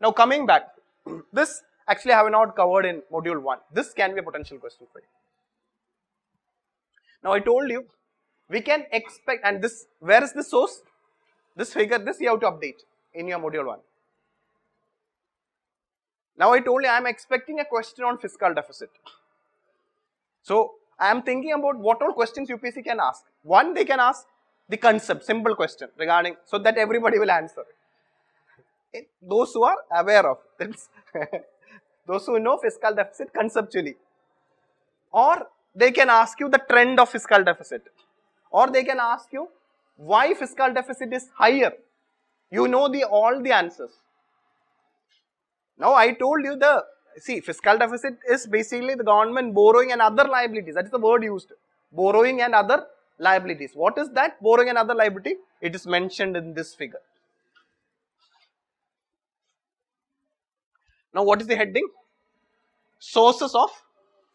Now coming back, this actually I have not covered in module 1. This can be a potential question for you. Now I told you, we can expect, and this, where is the source? This figure, this you have to update in your module 1. Now I told you I am expecting a question on fiscal deficit. So I am thinking about what all questions UPSC can ask. One, they can ask the concept, simple question regarding, so that everybody will answer. Those who are aware of it, those who know fiscal deficit conceptually. Or they can ask you the trend of fiscal deficit. Or they can ask you why fiscal deficit is higher. You know all the answers. Now I told you fiscal deficit is basically the government borrowing and other liabilities. That is the word used. Borrowing and other liabilities. What is that borrowing and other liability? It is mentioned in this figure. Now what is the heading? Sources of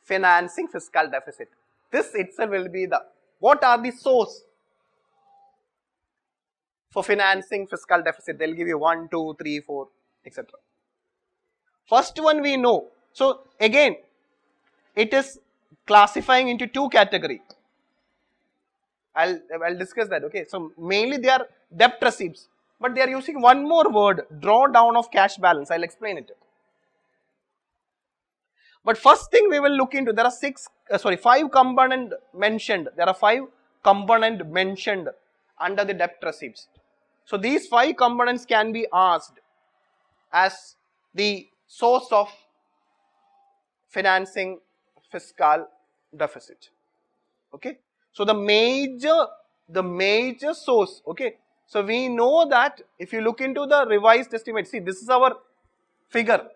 financing fiscal deficit. This itself will be the, what are the source for financing fiscal deficit? They will give you 1, 2, 3, 4, etc. First one we know. So again, it is classifying into 2 categories. I'll discuss that. Okay. So mainly they are debt receipts, but they are using one more word, drawdown of cash balance. I'll explain it. But first thing we will look into, there are 5 components mentioned. There are 5 components mentioned under the debt receipts. So these 5 components can be asked as the source of financing fiscal deficit. Okay. So the major source, okay. So we know that if you look into the revised estimate, see this is our figure.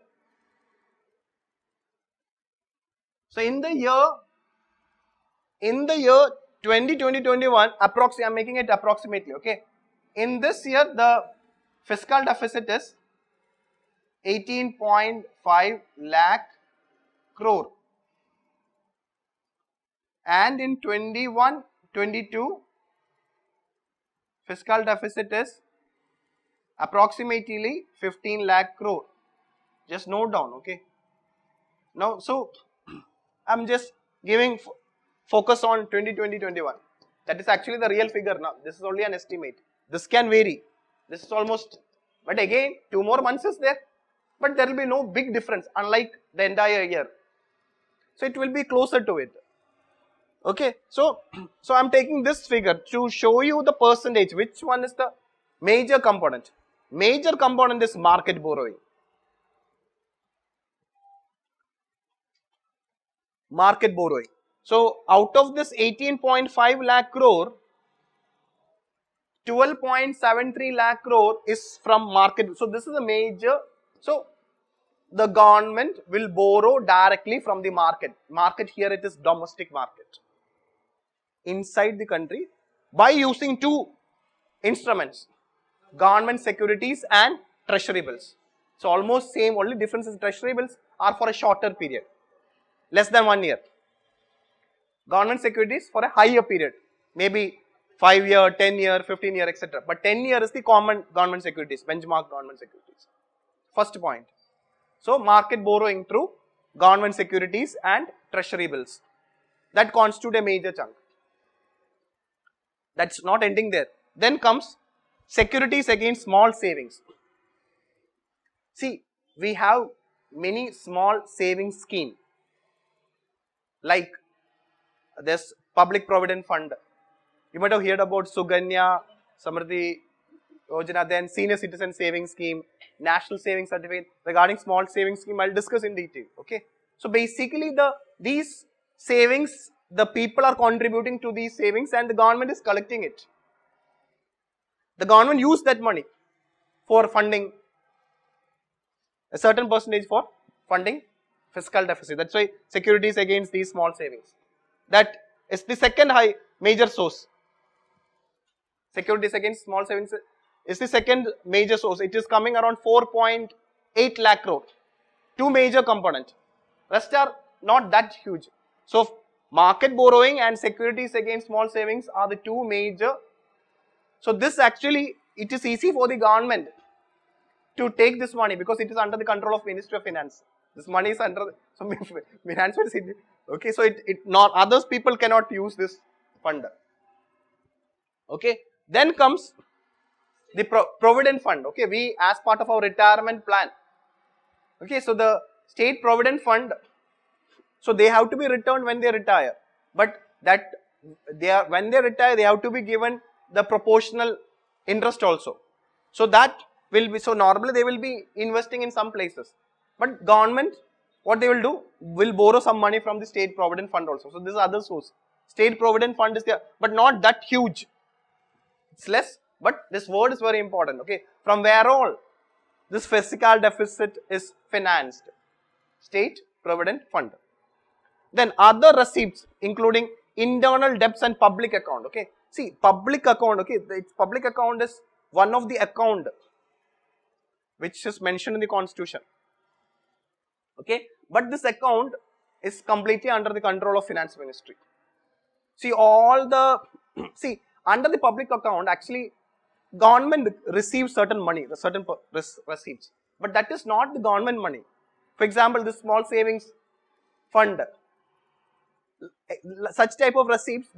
So in the year 2020-21, approximately, I am making it approximately, okay. In this year, the fiscal deficit is 18.5 lakh crore. And in 21-22, fiscal deficit is approximately 15 lakh crore. Just note down, okay. Now, so I am just giving focus on 2020-21. That is actually the real figure now. This is only an estimate. This can vary. This is almost, but again, 2 more months is there. But there will be no big difference unlike the entire year. So it will be closer to it. Okay. So I am taking this figure to show you the percentage. Which one is the major component? Major component is market borrowing. Market borrowing. So out of this 18.5 lakh crore, 12.73 lakh crore is from market. So this is a major. So the government will borrow directly from the market. Market here it is domestic market. Inside the country by using 2 instruments, government securities and treasury bills. So almost same, only difference is treasury bills are for a shorter period. Less than 1 year. Government securities for a higher period, maybe 5 year, 10 year, 15 year, etc. But 10 year is the common government securities, benchmark government securities. First point. So market borrowing through government securities and treasury bills. That constitute a major chunk. That's not ending there. Then comes securities against small savings. See, we have many small savings scheme. Like this public provident fund. You might have heard about Suganya, Samriddhi Yojana, then senior citizen savings scheme, national savings certificate. Regarding small savings scheme, I will discuss in detail. Okay. So basically these savings, the people are contributing to these savings and the government is collecting it. The government use that money for funding a certain percentage for funding fiscal deficit. That's why securities against these small savings. That is the second major source. Securities against small savings is the second major source. It is coming around 4.8 lakh crore. 2 major components. Rest are not that huge. So market borrowing and securities against small savings are the 2 major. So this actually, it is easy for the government to take this money because it is under the control of Ministry of Finance. This money is under some finance. Okay, so it not others people cannot use this fund. Okay, then comes the provident fund. Okay, we as part of our retirement plan. Okay, so the state provident fund, so they have to be returned when they retire, but that when they retire they have to be given the proportional interest also. So that will be, so normally they will be investing in some places, but government what they will do will borrow some money from the state provident fund also. So this is other source. State provident fund is there, but not that huge. It's less, but this word is very important. Okay, from where all this fiscal deficit is financed? State provident fund. Then other receipts including internal debts and public account. Okay, see public account. Okay, public account is one of the account which is mentioned in the constitution. Okay, but this account is completely under the control of finance ministry. See all the under the public account actually government receives certain money, certain receipts, but that is not the government money. For example, this small savings fund, such type of receipts,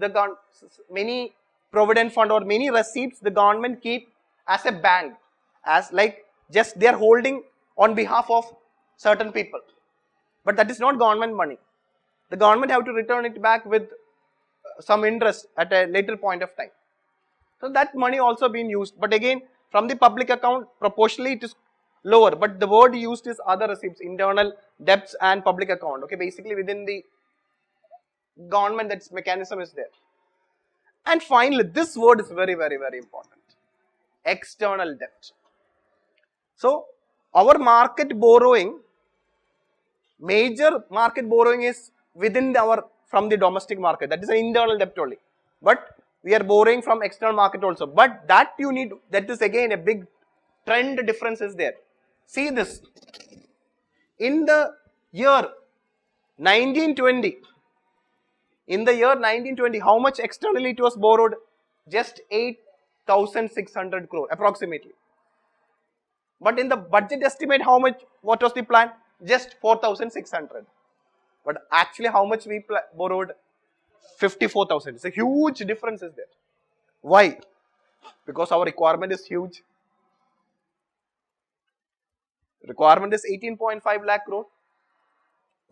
many provident fund or many receipts the government keep as a bank, as like just they are holding on behalf of certain people, but that is not government money. The government have to return it back with some interest at a later point of time. So that money also been used, but again from the public account proportionally it is lower, but the word used is other receipts, internal debts and public account. Okay, basically within the government that mechanism is there. And finally this word is very important, external debt. So our market borrowing, major market borrowing is within from the domestic market, that is an internal debt only, but we are borrowing from external market also, but that you need, that is again a big trend difference is there. See this, in the year 1920, how much externally it was borrowed? Just 8,600 crore approximately. But in the budget estimate, how much, what was the plan? Just 4,600. But actually how much we borrowed? 54,000. It's a huge difference is there. Why? Because our requirement is huge. Requirement is 18.5 lakh crore.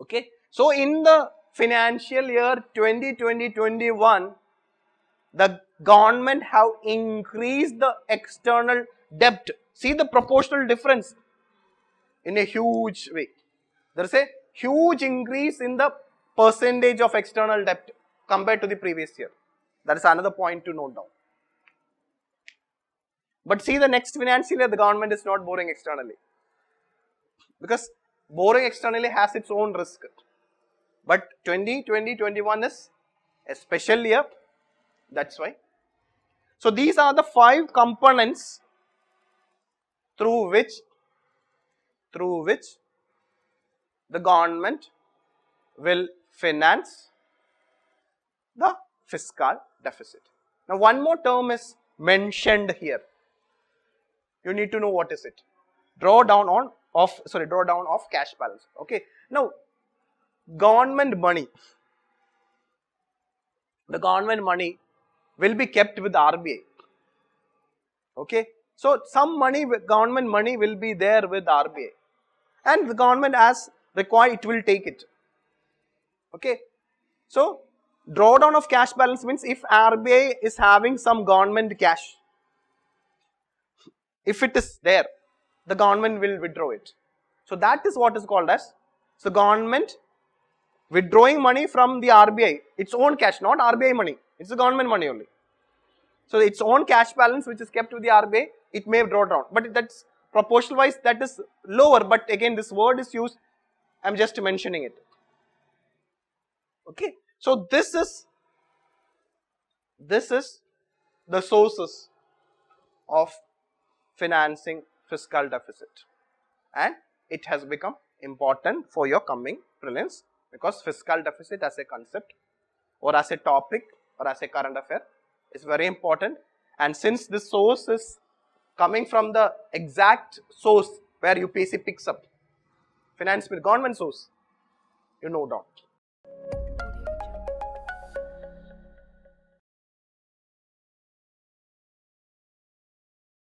Okay. So in the financial year 2020-21, the government have increased the external debt. See the proportional difference in a huge way. There is a huge increase in the percentage of external debt compared to the previous year. That is another point to note down. But see the next financial year the government is not borrowing externally, because borrowing externally has its own risk. But 2020-21 is a special year, that's why. So these are the 5 components through which the government will finance the fiscal deficit. Now one more term is mentioned here. You need to know what is it. Drawdown of cash balance. Okay. Now government money. The government money will be kept with RBI. Okay. So some money, government money will be there with RBI, and the government as required it will take it. Okay. So drawdown of cash balance means if RBI is having some government cash, if it is there, the government will withdraw it. So that is what is called as, so government withdrawing money from the RBI, its own cash, not RBI money, it's the government money only. So its own cash balance which is kept with the RBI, it may draw down, but that's proportional wise that is lower, but again this word is used, I am just mentioning it. Okay. So this is the sources of financing fiscal deficit, and it has become important for your coming prelims, because fiscal deficit as a concept or as a topic or as a current affair is very important, and since this source is coming from the exact source where UPSC picks up. Finance bill, government source, you no doubt.